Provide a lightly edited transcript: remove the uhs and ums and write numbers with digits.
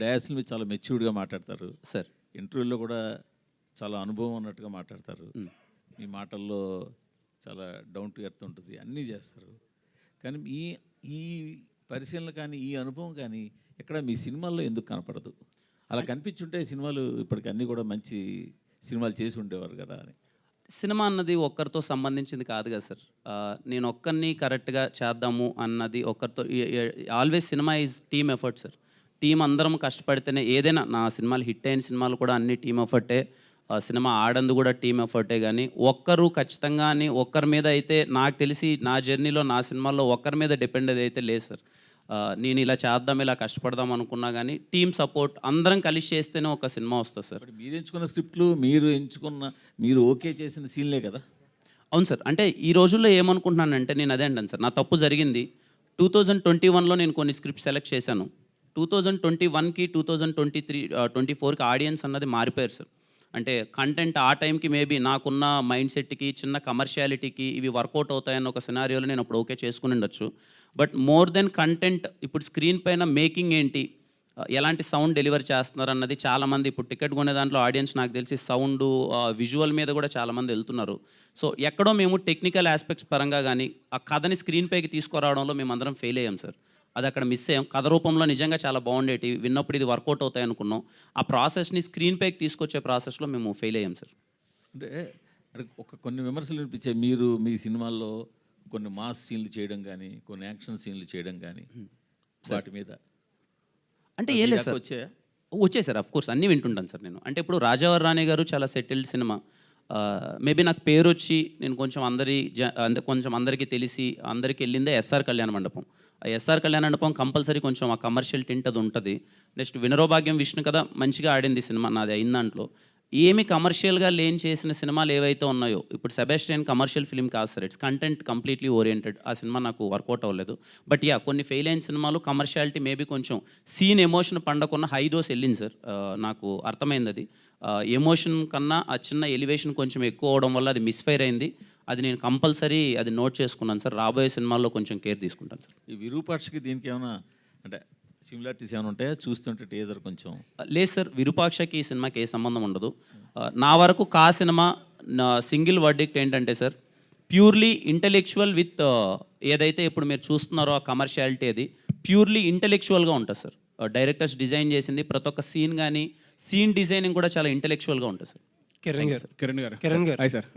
డయాస్‌ల మీద చాలా మెచ్యూర్డ్‌గా మాట్లాడతారు. సార్. ఇంటర్వ్యూలో కూడా చాలా అనుభవం ఉన్నట్టుగా మాట్లాడతారు. మీ మాటల్లో చాలా డౌన్ టు ఎర్త్ ఉంటుంది. అన్నీ చేస్తారు. కానీ ఈ ఈ పరిశీలన కానీ, ఈ అనుభవం కానీ ఎక్కడ మీ సినిమాల్లో ఎందుకు కనపడదు? అలా కనిపించుంటే సినిమాలు ఇప్పటికి అన్నీ కూడా మంచి సినిమాలు చేసి ఉండేవారు కదా అని. సినిమా అన్నది ఒక్కరితో సంబంధించింది కాదు కదా సార్. నేను ఒక్కరిని కరెక్ట్‌గా చేద్దాము అన్నది ఒక్కరితో always cinema is team effort sir. Team అందరం కష్టపడితేనే ఏదైనా నా సినిమాలు హిట్ అయిన సినిమాలు కూడా అన్ని టీమ్ ఎఫర్టే. సినిమా ఆడంది కూడా టీమ్ ఎఫర్టే. కానీ ఒక్కరు ఖచ్చితంగా అని ఒక్కరి మీద అయితే నాకు తెలిసి నా జర్నీలో నా సినిమాల్లో ఒక్కరి మీద డిపెండ్ అయితే లేదు సార్. నేను ఇలా చేద్దాం, ఇలా కష్టపడదాం అనుకున్నా కానీ టీమ్ సపోర్ట్ అందరం కలిసి చేస్తేనే ఒక సినిమా వస్తుంది సార్. మీరు ఎంచుకున్న స్క్రిప్ట్లు, మీరు ఓకే చేసిన సీన్లే కదా? అవును సార్. అంటే ఈ రోజుల్లో ఏమనుకుంటున్నానంటే నేను అదే అంటాను సార్. నా తప్పు జరిగింది. 2021లో నేను కొన్ని స్క్రిప్ట్ సెలెక్ట్ చేశాను. 2021కి 24కి ఆడియన్స్ అన్నది మారిపోయారు సార్. అంటే కంటెంట్ ఆ టైంకి మేబీ నాకున్న మైండ్ సెట్కి, చిన్న కమర్షియాలిటీకి ఇవి వర్కౌట్ అవుతాయన్న ఒక సినారియోలో నేను అప్పుడు ఓకే చేసుకుని ఉండొచ్చు. బట్ మోర్ దెన్ కంటెంట్ ఇప్పుడు స్క్రీన్ పైన మేకింగ్ ఏంటి, ఎలాంటి సౌండ్ డెలివర్ చేస్తున్నారు అన్నది చాలామంది ఇప్పుడు టికెట్ కొనే దాంట్లో ఆడియన్స్ నాకు తెలిసి సౌండు, విజువల్ మీద కూడా చాలామంది వెళ్తున్నారు. సో ఎక్కడో మేము టెక్నికల్ ఆస్పెక్ట్స్ పరంగా కానీ ఆ కథని స్క్రీన్ పైకి తీసుకురావడంలో మేము అందరం ఫెయిల్ అయ్యాం సార్. అది అక్కడ మిస్ అయ్యాం. కథ రూపంలో నిజంగా చాలా బాగుండేటి, విన్నప్పుడు ఇది వర్కౌట్ అవుతాయి అనుకున్నాం. ఆ ప్రాసెస్ని స్క్రీన్ పైకి తీసుకొచ్చే ప్రాసెస్లో మేము ఫెయిల్ అయ్యాం సార్. అంటే కొన్ని విమర్శలు వినిపించాయి. మీరు మీ సినిమాల్లో కొన్ని మాస్ సీన్లు చేయడం కానీ, కొన్ని యాక్షన్ సీన్లు చేయడం కానీ వాటి మీద అంటే ఏం లేదు సార్. వచ్చాయి సార్. అఫ్ కోర్స్ అన్నీ వింటుంటాను సార్ నేను. అంటే ఇప్పుడు రాజావారి రాణి గారు చాలా సెటిల్డ్ సినిమా. మేబీ నాకు పేరు వచ్చి నేను కొంచెం అందరికీ తెలిసి అందరికీ వెళ్ళిందే ఎస్ఆర్ కళ్యాణ మండపం. ఆ ఎస్ఆర్ కళ్యాణ మండపం కంపల్సరీ కొంచెం ఆ కమర్షియల్ టింట్ అది ఉంటుంది. నెక్స్ట్ వినరోభాగ్యం విష్ణు కదా మంచిగా ఆడింది సినిమా నాది అయిన దాంట్లో. ఏమి కమర్షియల్గా లేని చేసిన సినిమాలు ఏవైతే ఉన్నాయో, ఇప్పుడు సెబాస్టియన్ కమర్షియల్ ఫిల్మ్ కాదు sir. It's content completely oriented. ఆ సినిమా నాకు వర్కౌట్ అవ్వలేదు. బట్ కొన్ని ఫెయిల్ అయిన సినిమాలు కమర్షియాలిటీ మేబీ కొంచెం సీన్ ఎమోషన్ పండకున్న హై డోస్ వెళ్ళింది సార్. నాకు అర్థమైంది అది. ఎమోషన్ కన్నా ఆ చిన్న ఎలివేషన్ కొంచెం ఎక్కువ అవడం వల్ల అది మిస్ఫైర్ అయింది. అది నేను కంపల్సరీ అది నోట్ చేసుకున్నాను సార్. రాబోయే సినిమాల్లో కొంచెం కేర్ తీసుకుంటాను సార్. ఈ విరూపాక్షకి దీనికి ఏమైనా అంటే సిమిలారిటీస్ ఏమైనా ఉంటాయా? చూస్తుంటే టీజర్ కొంచెం లేదు సార్. విరూపాక్షకి ఈ సినిమాకి ఏ సంబంధం ఉండదు. నా వరకు కా సినిమా నా సింగిల్ వర్డిక్ట్ ఏంటంటే సార్, ప్యూర్లీ ఇంటెలెక్చువల్ విత్ ఏదైతే ఇప్పుడు మీరు చూస్తున్నారో ఆ కమర్షియాలిటీ అది ప్యూర్లీ ఇంటెలెక్చువల్గా ఉంటుంది సార్. డైరెక్టర్స్ డిజైన్ చేసింది ప్రతి ఒక్క సీన్ కానీ సీన్ డిజైనింగ్ కూడా చాలా ఇంటెలెక్చువల్గా ఉంటుంది సార్. కిరణ్ గారు హాయ్ సార్.